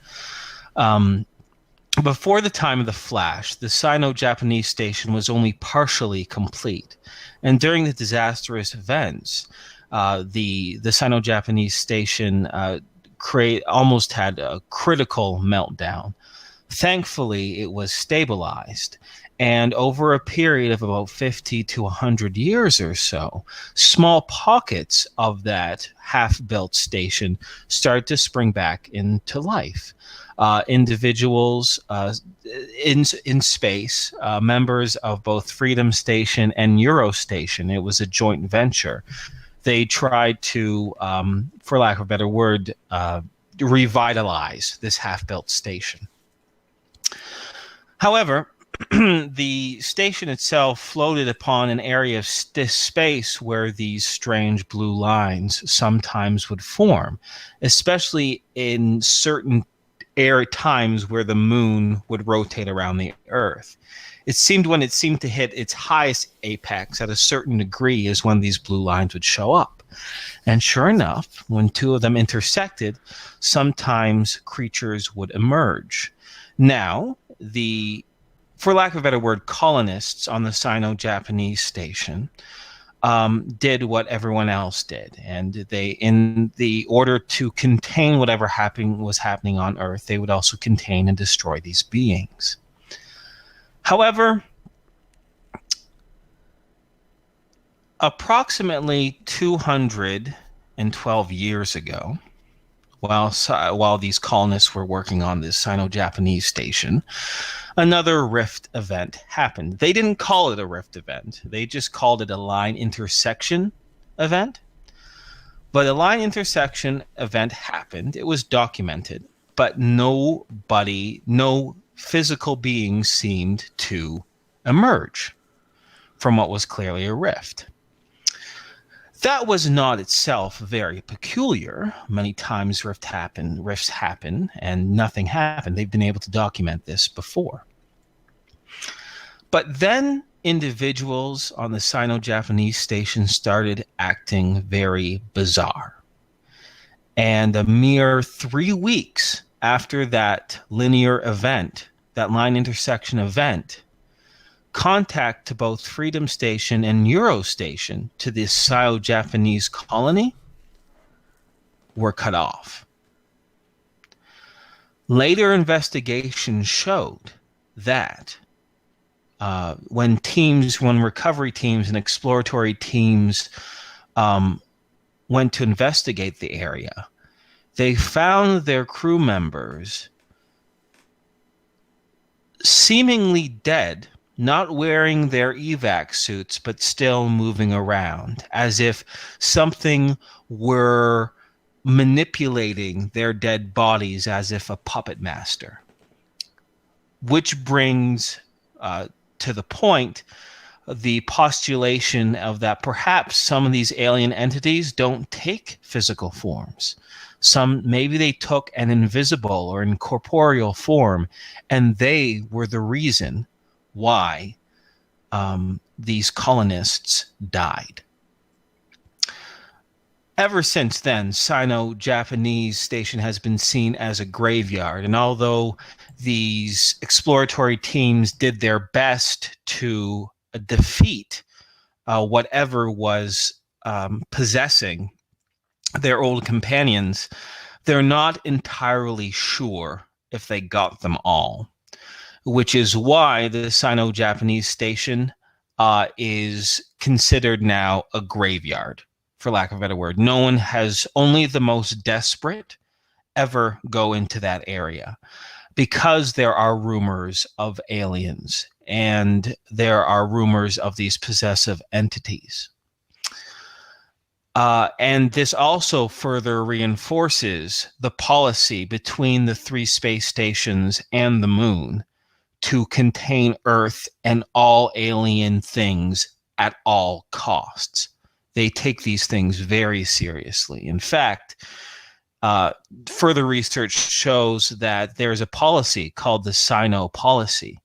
Before the time of the Flash, the Sino-Japanese station was only partially complete. And during the disastrous events, the Sino-Japanese station almost had a critical meltdown. Thankfully, it was stabilized. And over a period of about 50 to 100 years or so, small pockets of that half-built station started to spring back into life. Individuals in space, members of both Freedom Station and Euro Station. It was a joint venture. They tried to, for lack of a better word, revitalize this half-built station. However, the station itself floated upon an area of space where these strange blue lines sometimes would form, especially in certain times where the moon would rotate around the Earth. It seemed when it seemed to hit its highest apex at a certain degree is when these blue lines would show up. And sure enough, when two of them intersected, sometimes creatures would emerge. Now, for lack of a better word, colonists on the Sino-Japanese station did what everyone else did. And they, in the order to contain whatever was happening on Earth, they would also contain and destroy these beings. However, approximately 212 years ago, while these colonists were working on this Sino-Japanese station, another rift event happened. They didn't call it a rift event. They just called it a line intersection event. But a line intersection event happened. It was documented. But no physical beings seemed to emerge from what was clearly a rift. That was not itself very peculiar. Many times rifts happen, and nothing happened. They've been able to document this before. But then individuals on the Sino-Japanese station started acting very bizarre. And a mere 3 weeks after that linear event, that line intersection event, contact to both Freedom Station and Eurostation to this Sino-Japanese colony were cut off. Later investigations showed that when recovery teams and exploratory teams went to investigate the area, they found their crew members seemingly dead, not wearing their evac suits, but still moving around, as if something were manipulating their dead bodies as if a puppet master. Which brings to the point the postulation of that perhaps some of these alien entities don't take physical forms. Maybe they took an invisible or incorporeal form, and they were the reason why these colonists died. Ever since then, Sino-Japanese station has been seen as a graveyard, and although these exploratory teams did their best to defeat whatever was possessing their old companions, they're not entirely sure if they got them all, which is why the Sino-Japanese station is considered now a graveyard, for lack of a better word. Only the most desperate ever go into that area, because there are rumors of aliens and there are rumors of these possessive entities. And this also further reinforces the policy between the 3 space stations and the moon to contain Earth and all alien things at all costs. They take these things very seriously. In fact, further research shows that there's a policy called the Sino policy,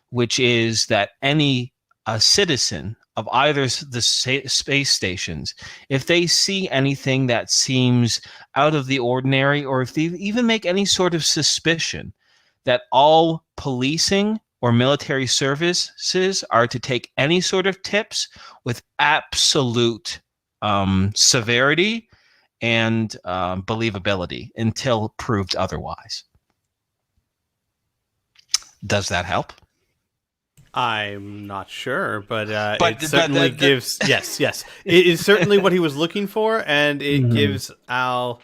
which is that any citizen of either the space stations, if they see anything that seems out of the ordinary, or if they even make any sort of suspicion, that all policing or military services are to take any sort of tips with absolute severity and believability until proved otherwise. Does that help? I'm not sure, but it certainly gives... Yes. It is certainly what he was looking for, and it gives Al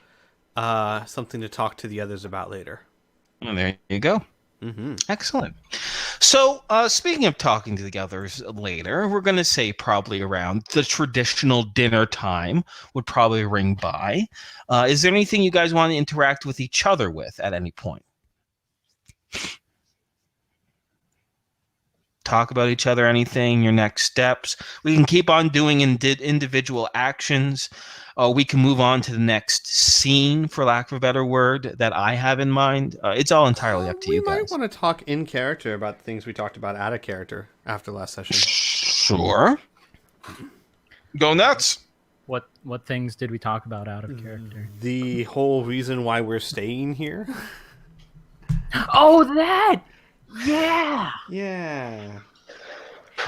something to talk to the others about later. Well, there you go. Mm-hmm. Excellent. So, speaking of talking to the others later, we're going to say probably around the traditional dinner time would probably ring by. Is there anything you guys want to interact with each other with at any point? talk about each other, anything, your next steps. We can keep on doing individual actions. We can move on to the next scene, for lack of a better word, that I have in mind. It's all entirely up to you We guys. might want to talk in character about the things we talked about out of character after last session. Sure. Go nuts. What things did we talk about out of character? The whole reason why we're staying here. Oh, that! Yeah! Yeah.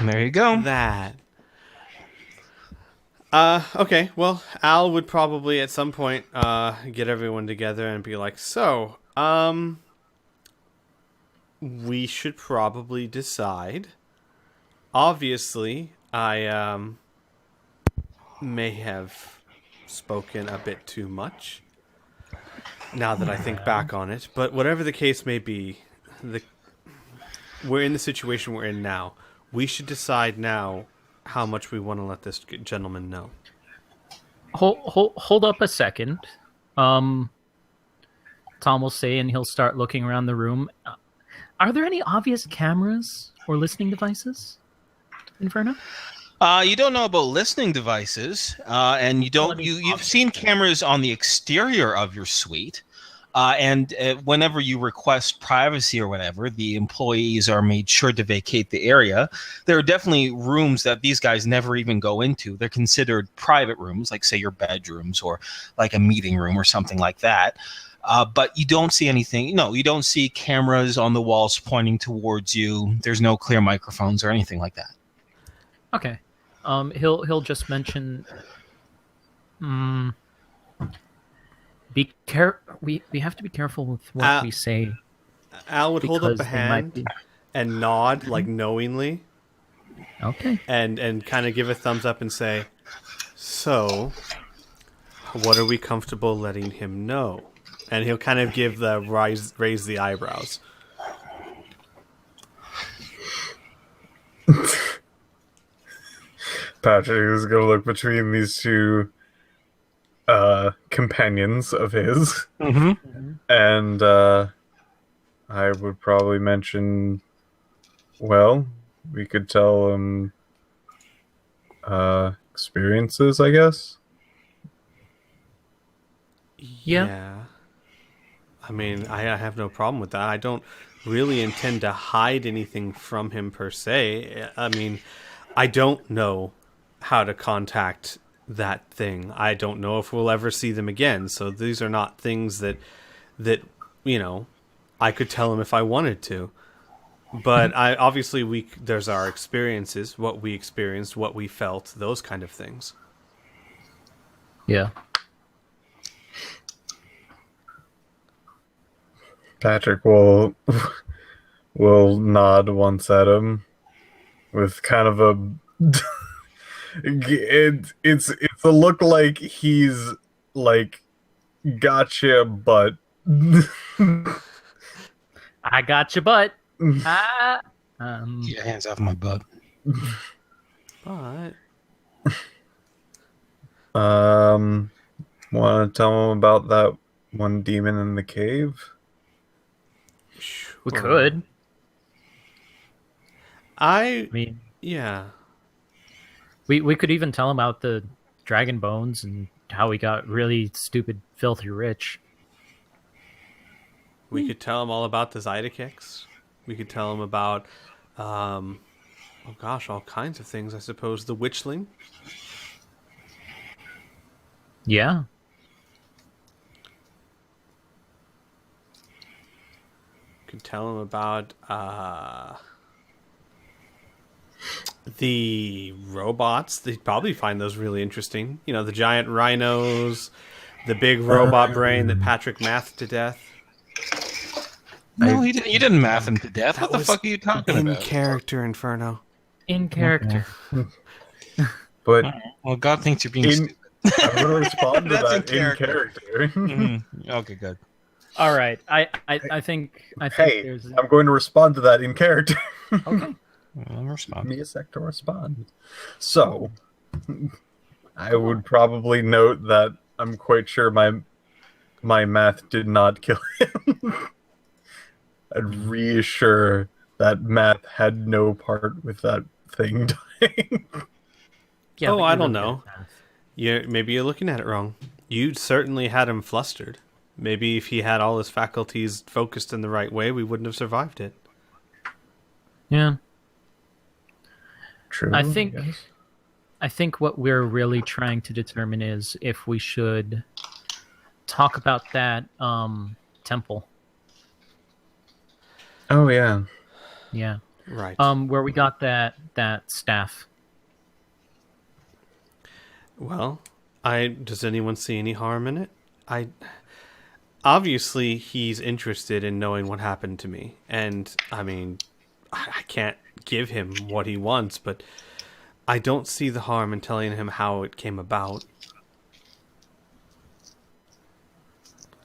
There you go. That. Okay, well, Al would probably at some point get everyone together and be like, so, we should probably decide. Obviously, I may have spoken a bit too much now that I think back on it, but whatever the case may be, we're in the situation we're in now. We should decide now how much we want to let this gentleman know. Hold up a second. Tom will say, and he'll start looking around the room. Are there any obvious cameras or listening devices, Inferno? You don't know about listening devices, and you've seen cameras on the exterior of your suite. And whenever you request privacy or whatever, the employees are made sure to vacate the area. There are definitely rooms that these guys never even go into. They're considered private rooms, like, say, your bedrooms or like a meeting room or something like that. But you don't see anything. No, you don't see cameras on the walls pointing towards you. There's no clear microphones or anything like that. Okay. He'll just mention. We have to be careful with what we say. Al would hold up a because they might hand be- and nod, like, knowingly, Okay. and kind of give a thumbs up and say, so, what are we comfortable letting him know? And he'll kind of give the raise the eyebrows. Patrick is going to look between these two companions of his, and I would probably mention, well, we could tell him experiences, I guess. Yeah. I mean, I have no problem with that. I don't really intend to hide anything from him per se. I mean, I don't know how to contact that thing. I don't know if we'll ever see them again. So these are not things that you know, I could tell him if I wanted to. But there's our experiences, what we experienced, what we felt, those kind of things. Yeah. Patrick will nod once at him with kind of a it's a look like he's like, gotcha, but I got your butt. Get your hands off my butt. But want to tell him about that one demon in the cave? We could. I mean, yeah. we could even tell him about the dragon bones and how we got really stupid, filthy rich. We could tell him all about the Zydakicks. We could tell him about, all kinds of things, I suppose. The Witchling. Yeah. Could tell him about the robots. They'd probably find those really interesting. You know, the giant rhinos, the big robot brain that Patrick mathed to death. No, you didn't math him to death. What the was fuck are you talking in about? character, Inferno. In character. But Well, God thinks you're being stupid. I'm going to respond to That's that in in character. Okay, good. All right. I think Hey, there's I'm going to respond to that in character. okay. I'll respond. Give me a sec to respond. So, I would probably note that I'm quite sure my math did not kill him. I'd reassure that math had no part with that thing dying. Yeah, Oh, but I you're don't really good know. at math. Maybe you're looking at it wrong. You certainly had him flustered. Maybe if he had all his faculties focused in the right way, we wouldn't have survived it. Yeah, True. I think guess. I think what we're really trying to determine is if we should talk about that temple. Oh yeah. Yeah. Right. Where we got that staff. Well, does anyone see any harm in it? I obviously he's interested in knowing what happened to me, and I mean, I can't give him what he wants, but I don't see the harm in telling him how it came about.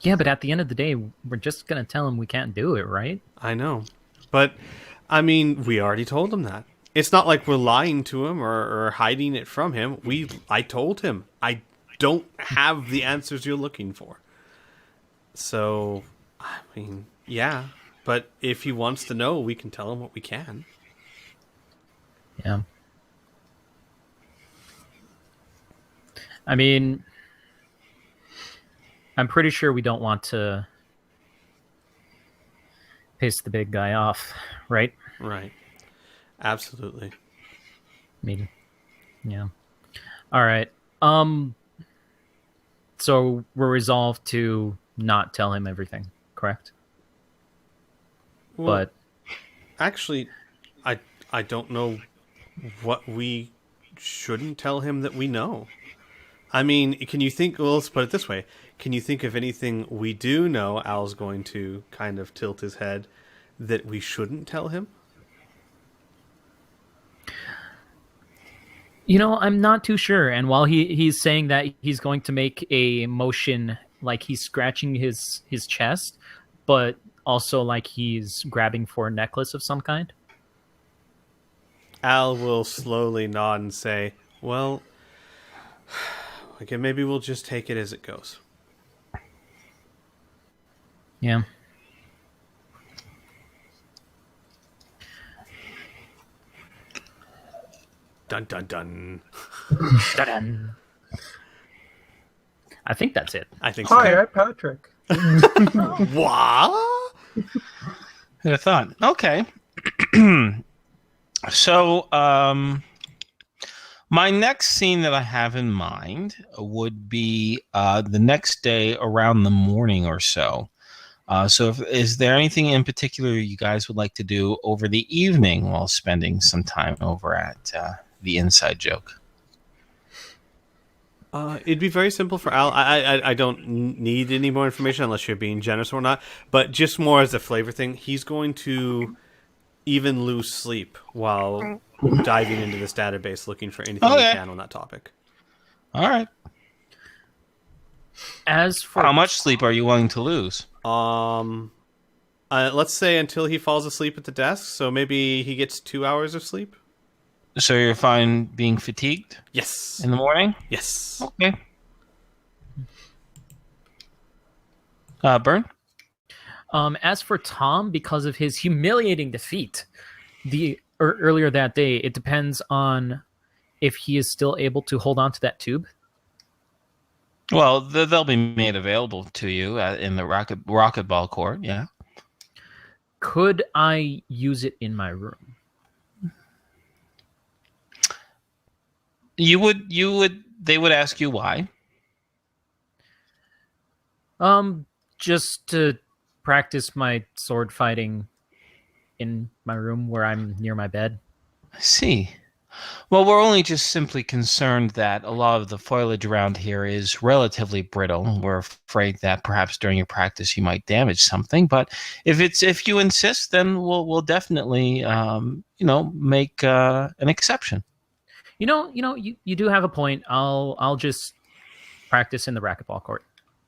Yeah, but at the end of the day, we're just gonna tell him we can't do it, right? I know, but I mean, we already told him that. It's not like we're lying to him or hiding it from him. I told him I don't have the answers you're looking for. So, I mean, yeah. But if he wants to know, we can tell him what we can. Yeah. I mean, I'm pretty sure we don't want to piss the big guy off, right? Right. Absolutely. I mean, yeah. All right. So we're resolved to not tell him everything, correct? Well, But actually, I don't know what we shouldn't tell him that we know. I mean, can you think, well, let's put it this way. Can you think of anything we do know? Al's going to kind of tilt his head that we shouldn't tell him? I'm not too sure. And while he's saying that, he's going to make a motion like he's scratching his chest, but also like he's grabbing for a necklace of some kind. Al will slowly nod and say, well, okay, maybe we'll just take it as it goes. Yeah. Dun dun dun. Ta-da. I think that's it. I think so. Hi, I'm Patrick. What? Who'd have thought? Okay. So, my next scene that I have in mind would be the next day around the morning or so. Is there anything in particular you guys would like to do over the evening while spending some time over at the Inside Joke? It'd be very simple for Al. I don't need any more information unless you're being generous or not. But just more as a flavor thing, he's going to even lose sleep while diving into this database looking for anything he can on that topic. All right. As for How much sleep are you willing to lose? Let's say until he falls asleep at the desk. So maybe he gets 2 hours of sleep. So you're fine being fatigued Yes. in the morning? Yes. Okay. Burn? As for Tom, because of his humiliating defeat earlier that day, it depends on if he is still able to hold on to that tube. Well, they'll be made available to you in the racquetball court. Yeah. Could I use it in my room? You would. They would ask you why. Just to practice my sword fighting in my room where I'm near my bed. I see. Well, we're only just simply concerned that a lot of the foliage around here is relatively brittle. We're afraid that perhaps during your practice you might damage something. But if you insist, then we'll definitely make an exception. You do have a point. I'll just practice in the racquetball court.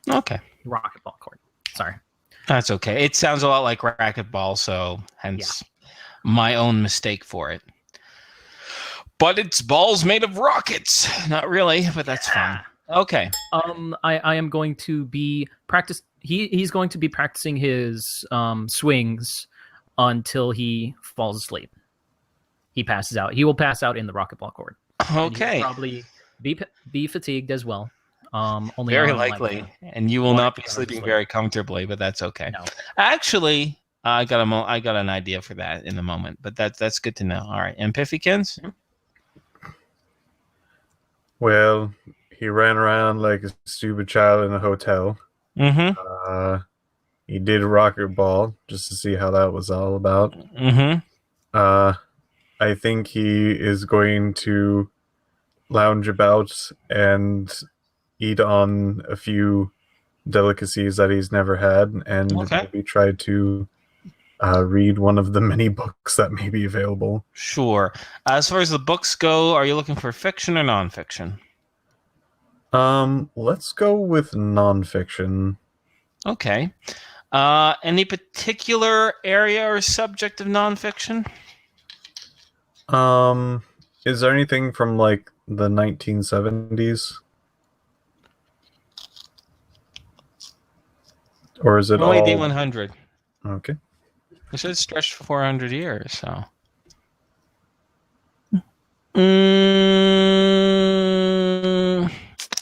Okay. Racquetball court. Sorry. That's okay. It sounds a lot like racquetball, so hence my own mistake for it. But it's balls made of rockets. Not really, but that's fine. Okay. I am going to be he's going to be practicing his swings until he falls asleep. He passes out. He will pass out in the rocket ball cord. And Okay. he'll probably be fatigued as well. Only Very on, likely. like, And you will one not be hour of sleeping sleep. very comfortably, but that's okay. No. Actually, I got an idea for that in a moment, but that's good to know. All right. And Piffykins? Well, he ran around like a stupid child in a hotel. Mm-hmm. He did rocket ball just to see how that was all about. Mm-hmm. I think he is going to lounge about and eat on a few delicacies that he's never had, and Okay. maybe try to read one of the many books that may be available. Sure. As far as the books go, are you looking for fiction or nonfiction? Let's go with nonfiction. Okay. Any particular area or subject of nonfiction? Is there anything from like the 1970s? Or is it Only all D100. okay? It said stretched for 400 years, so.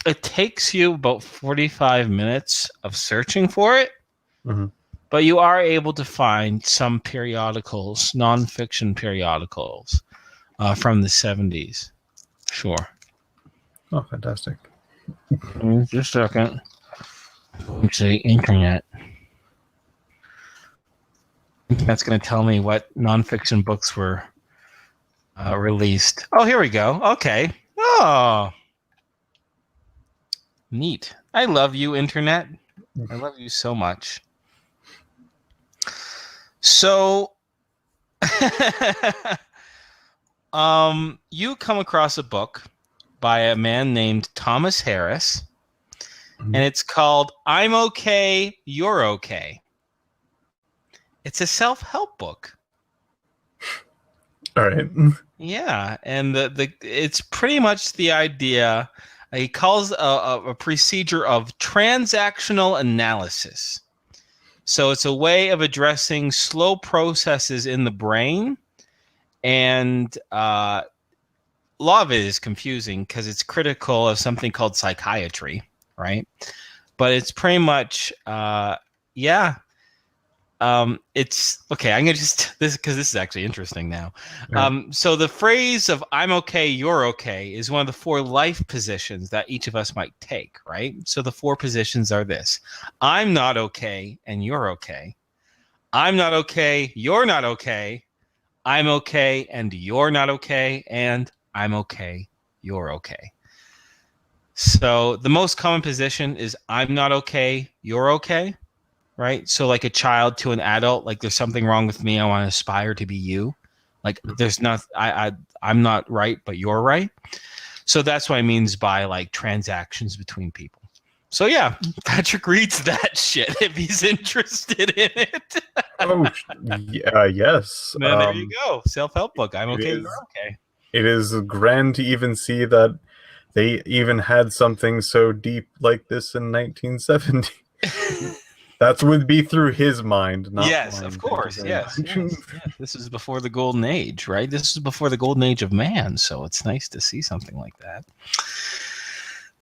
It takes you about 45 minutes of searching for it, Mhm. but you are able to find some periodicals, nonfiction periodicals from the 70s. Sure. Oh, fantastic. Just a second. Let's see, internet. That's going to tell me what nonfiction books were released. Oh, here we go. Okay. Oh, neat. I love you, internet. I love you so much. So, you come across a book by a man named Thomas Harris, and it's called I'm Okay, You're Okay. It's a self-help book. All right. Yeah, and it's pretty much the idea. He calls a procedure of transactional analysis. So it's a way of addressing slow processes in the brain, and a lot of it is confusing because it's critical of something called psychiatry, right? But it's pretty much, yeah. It's okay. I'm gonna just this because this is actually interesting now. Yeah. So the phrase of "I'm okay, you're okay" is one of the 4 life positions that each of us might take, right? So the 4 positions are this: I'm not okay, and you're okay. I'm not okay, you're not okay. I'm okay, and you're not okay, and I'm okay, you're okay. So the most common position is I'm not okay, you're okay. Right? So like a child to an adult, like there's something wrong with me. I want to aspire to be you. Like there's not, I'm not right, but you're right. So that's what I means by like transactions between people. So yeah, Patrick reads that shit if he's interested in it. Oh, yes. Then there you go. Self-help book. I'm okay. is. You're okay. It is grand to even see that they even had something so deep like this in 1970. That would be through his mind, not Yes, mine. of course. Thank you very Yes, much. yes. This is before the golden age, right? This is before the golden age of man. So it's nice to see something like that.